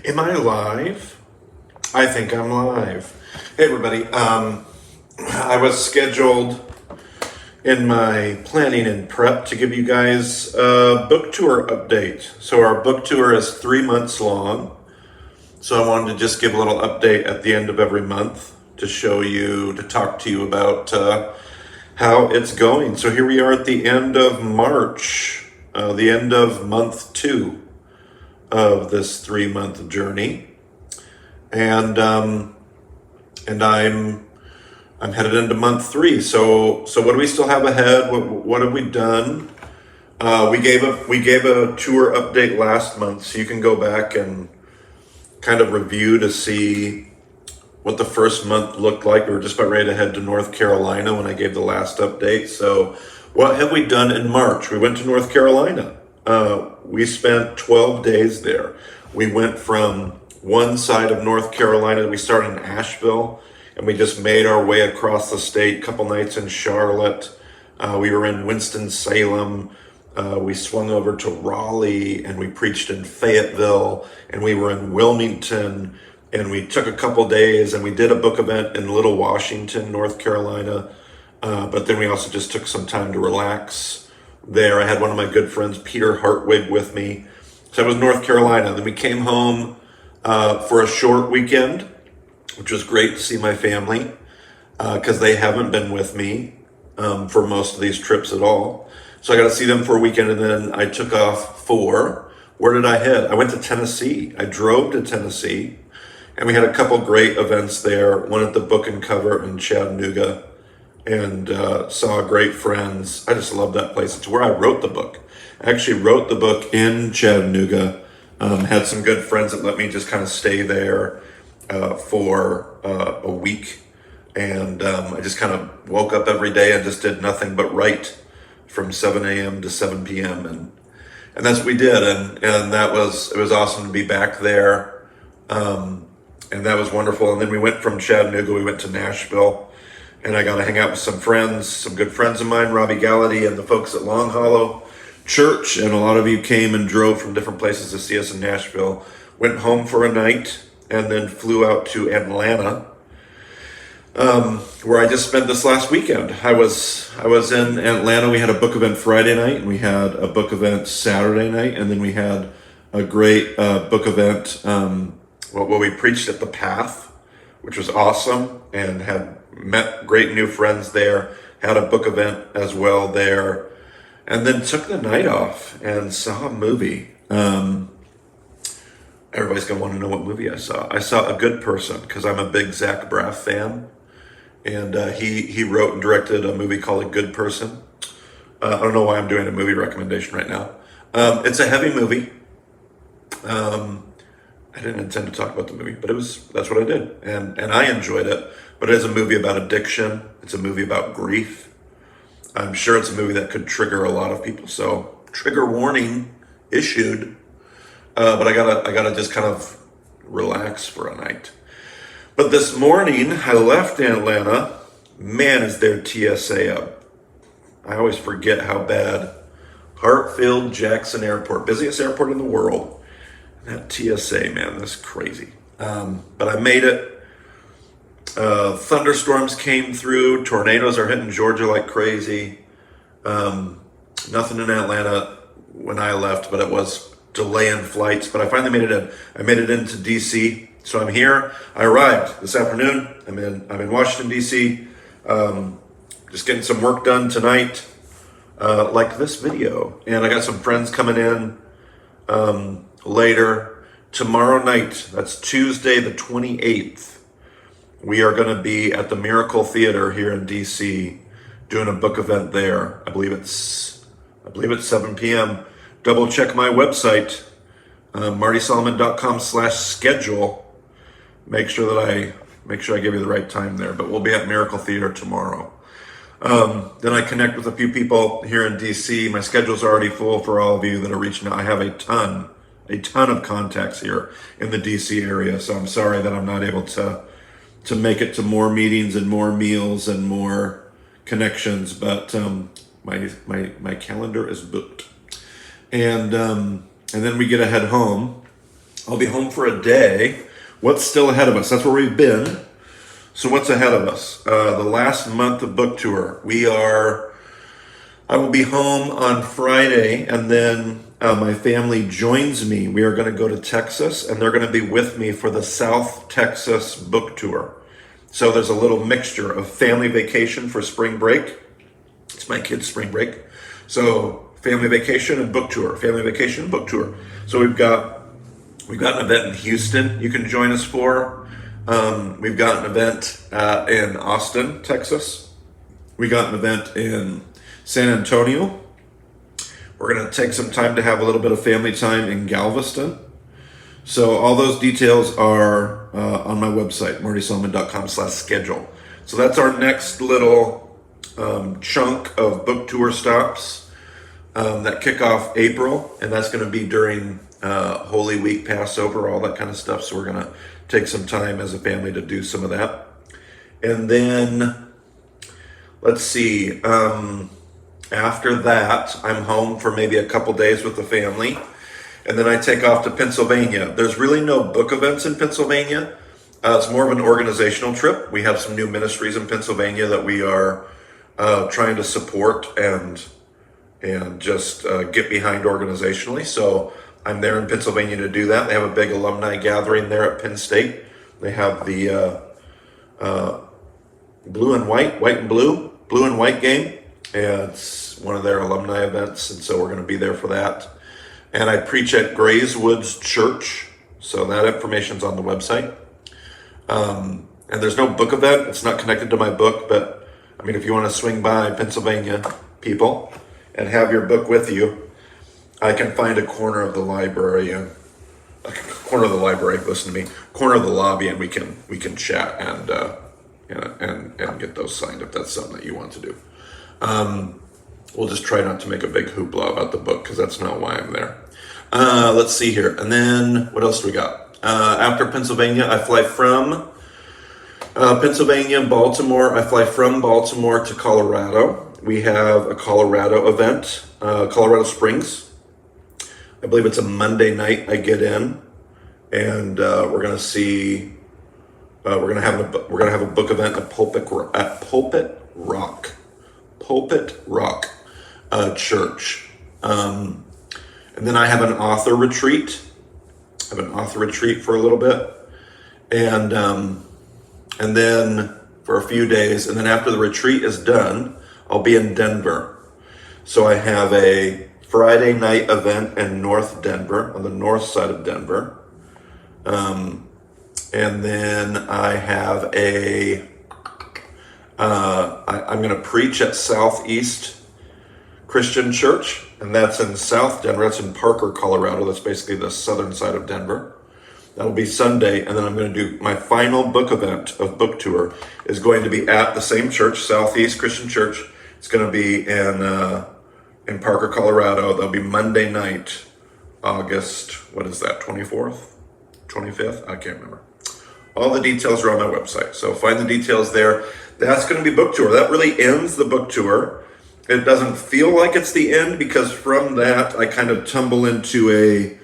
Am I live? I think I'm live. Hey everybody, I was scheduled in my planning and prep to give you guys a book tour update. So our book tour is 3 months long. So I wanted to just give a little update at the end of every month to show you, to talk to you about how it's going. So here we are at the end of March, the end of month 2 of this 3-month journey, and I'm headed into month 3. So what do we still have ahead? What have we done? We gave a tour update last month, so you can go back and kind of review to see what the first month looked like. We were just about ready to head to North Carolina when I gave the last update. So what have we done in March? We went to North Carolina. We spent 12 days there. We went from one side of North Carolina. We started in Asheville, and we just made our way across the state. Couple nights in Charlotte. We were in Winston-Salem. We swung over to Raleigh, and we preached in Fayetteville, and we were in Wilmington, and we took a couple days, and we did a book event in Little Washington, North Carolina. But then we also just took some time to relax there. I had one of my good friends, Peter Hartwig, with me. So it was North Carolina. Then we came home for a short weekend, which was great to see my family because they haven't been with me for most of these trips at all. So I got to see them for a weekend, and then I took off where did I head? I went to Tennessee. I drove to Tennessee, and we had a couple great events there. One at the Book and Cover in Chattanooga, and saw great friends. I just love that place. It's where I wrote the book. I actually wrote the book in Chattanooga. Had some good friends that let me just kind of stay there for a week. And I just kind of woke up every day and just did nothing but write from 7 a.m. to 7 p.m. And that's what we did. And it was awesome to be back there. And that was wonderful. And then we went from Chattanooga, we went to Nashville. And I got to hang out with some friends, some good friends of mine, Robbie Gallaty and the folks at Long Hollow Church. And a lot of you came and drove from different places to see us in Nashville. Went home for a night and then flew out to Atlanta, where I just spent this last weekend. I was in Atlanta. We had a book event Friday night, and we had a book event Saturday night, and then we had a great book event where we preached at the Path, which was awesome, and had met great new friends there, had a book event as well there, and then took the night off and saw a movie. Everybody's going to want to know what movie I saw. I saw A Good Person because I'm a big Zach Braff fan, and he wrote and directed a movie called A Good Person. I don't know why I'm doing a movie recommendation right now. It's a heavy movie. I didn't intend to talk about the movie, but that's what I did. And I enjoyed it. But it is a movie about addiction. It's a movie about grief. I'm sure it's a movie that could trigger a lot of people. So trigger warning issued. But I gotta just kind of relax for a night. But this morning I left Atlanta. Man, is their TSA up. I always forget how bad. Hartsfield Jackson Airport, busiest airport in the world. That TSA, man, that's crazy. But I made it. Thunderstorms came through. Tornadoes are hitting Georgia like crazy. Nothing in Atlanta when I left, but it was delaying flights. But I finally made it in. I made it into DC. So I'm here. I arrived this afternoon. I'm in Washington, DC. Just getting some work done tonight, like this video. And I got some friends coming in later. Tomorrow night, that's Tuesday the 28th, we are going to be at the Miracle Theater here in DC doing a book event there. I believe it's 7 p.m. Double check my website, martysolomon.com/schedule. Make sure I give you the right time there, but we'll be at Miracle Theater tomorrow. Then I connect with a few people here in DC. My schedule's already full for all of you that are reaching out. I have a ton of contacts here in the DC area. So I'm sorry that I'm not able to make it to more meetings and more meals and more connections, but my calendar is booked. And then we get to head home. I'll be home for a day. What's still ahead of us? That's where we've been. So what's ahead of us? The last month of book tour. I will be home on Friday, and then my family joins me. We are going to go to Texas, and they're going to be with me for the South Texas book tour. So there's a little mixture of family vacation for spring break. It's my kids' spring break. So family vacation and book tour, family vacation and book tour. So we've got an event in Houston you can join us for. We've got an event in Austin, Texas. We got an event in San Antonio. We're going to take some time to have a little bit of family time in Galveston. So all those details are on my website, martysolomon.com/schedule. So that's our next little chunk of book tour stops that kick off April, and that's going to be during Holy Week, Passover, all that kind of stuff. So we're going to take some time as a family to do some of that. And then, let's see, after that, I'm home for maybe a couple days with the family. And then I take off to Pennsylvania. There's really no book events in Pennsylvania. It's more of an organizational trip. We have some new ministries in Pennsylvania that we are trying to support and just get behind organizationally. So I'm there in Pennsylvania to do that. They have a big alumni gathering there at Penn State. They have the blue and white game. And it's one of their alumni events. And so we're going to be there for that. And I preach at Grays Woods Church. So that information's on the website. And there's no book event. It's not connected to my book. But I mean, if you want to swing by Pennsylvania, people, and have your book with you, I can find a corner of the library, listen to me, corner of the lobby, and we can chat and get those signed if that's something that you want to do. We'll just try not to make a big hoopla about the book because that's not why I'm there. Let's see here. And then what else do we got? After Pennsylvania, I fly from Pennsylvania, Baltimore. I fly from Baltimore to Colorado. We have a Colorado event, Colorado Springs. I believe it's a Monday night I get in, and we're gonna see. We're gonna have a book event at Pulpit Rock Church, and then I have an author retreat. I have an author retreat for a little bit, and then for a few days, and then after the retreat is done, I'll be in Denver. So I have a Friday night event in North Denver, on the north side of Denver. And then I have I'm going to preach at Southeast Christian Church, and that's in South Denver. That's in Parker, Colorado. That's basically the southern side of Denver. That'll be Sunday, and then I'm going to do my final book event of book tour is going to be at the same church, Southeast Christian Church. It's going to be in Parker, Colorado. That'll be Monday night, August, 24th, 25th? I can't remember. All the details are on my website, so find the details there. That's going to be book tour. That really ends the book tour. It doesn't feel like it's the end because from that, I kind of tumble into a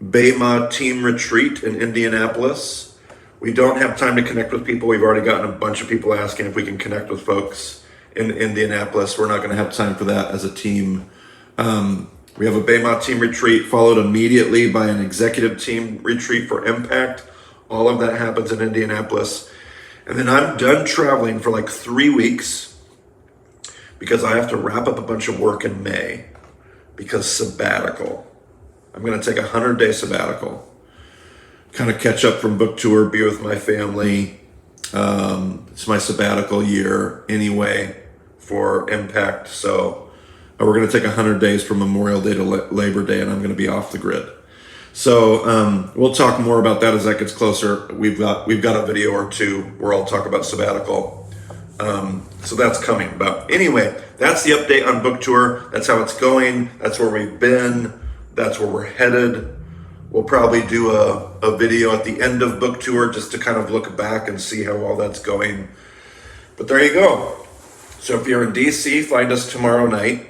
Bema team retreat in Indianapolis. We don't have time to connect with people. We've already gotten a bunch of people asking if we can connect with folks in Indianapolis. We're not going to have time for that as a team. We have a Bema team retreat followed immediately by an executive team retreat for Impact. All of that happens in Indianapolis. And then I'm done traveling for like 3 weeks because I have to wrap up a bunch of work in May because sabbatical. I'm going to take a 100-day sabbatical, kind of catch up from book tour, be with my family. It's my sabbatical year anyway for Impact. So we're going to take 100 days from Memorial Day to Labor Day, and I'm going to be off the grid. So we'll talk more about that as that gets closer. We've got a video or two where I'll talk about sabbatical. So that's coming. But anyway, that's the update on book tour. That's how it's going. That's where we've been. That's where we're headed. We'll probably do a video at the end of book tour just to kind of look back and see how all that's going. But there you go. So if you're in DC, find us tomorrow night.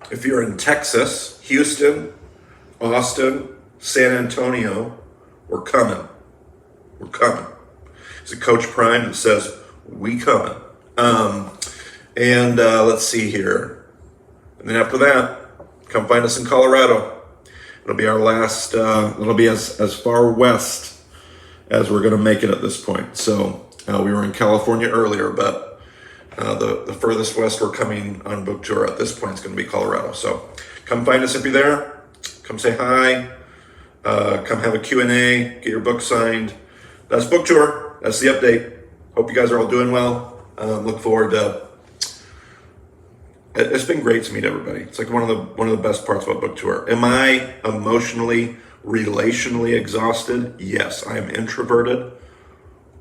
If you're in Texas, Houston, Austin, San Antonio, we're coming. We're coming. It's a Coach Prime that says, we coming. Let's see here. And then after that, come find us in Colorado. It'll be our last, it'll be as far west as we're going to make it at this point. So we were in California earlier, but the furthest west we're coming on book tour at this point is going to be Colorado. So come find us if you're there. Come say hi. Come have a Q&A. Get your book signed. That's book tour. That's the update. Hope you guys are all doing well. Look forward to. It's been great to meet everybody. It's like one of the best parts about book tour. Am I emotionally, relationally exhausted? Yes, I am introverted.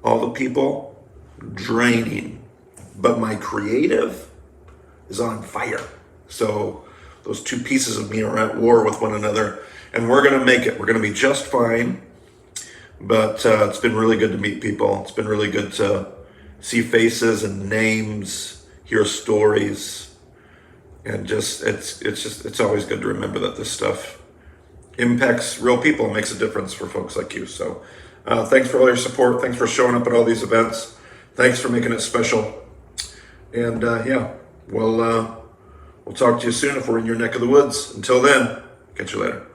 All the people, draining. But my creative is on fire. So those two pieces of me are at war with one another, and we're gonna make it. We're gonna be just fine. But it's been really good to meet people. It's been really good to see faces and names, hear stories. And it's always good to remember that this stuff impacts real people and makes a difference for folks like you. So thanks for all your support. Thanks for showing up at all these events. Thanks for making it special. And we'll talk to you soon if we're in your neck of the woods. Until then, catch you later.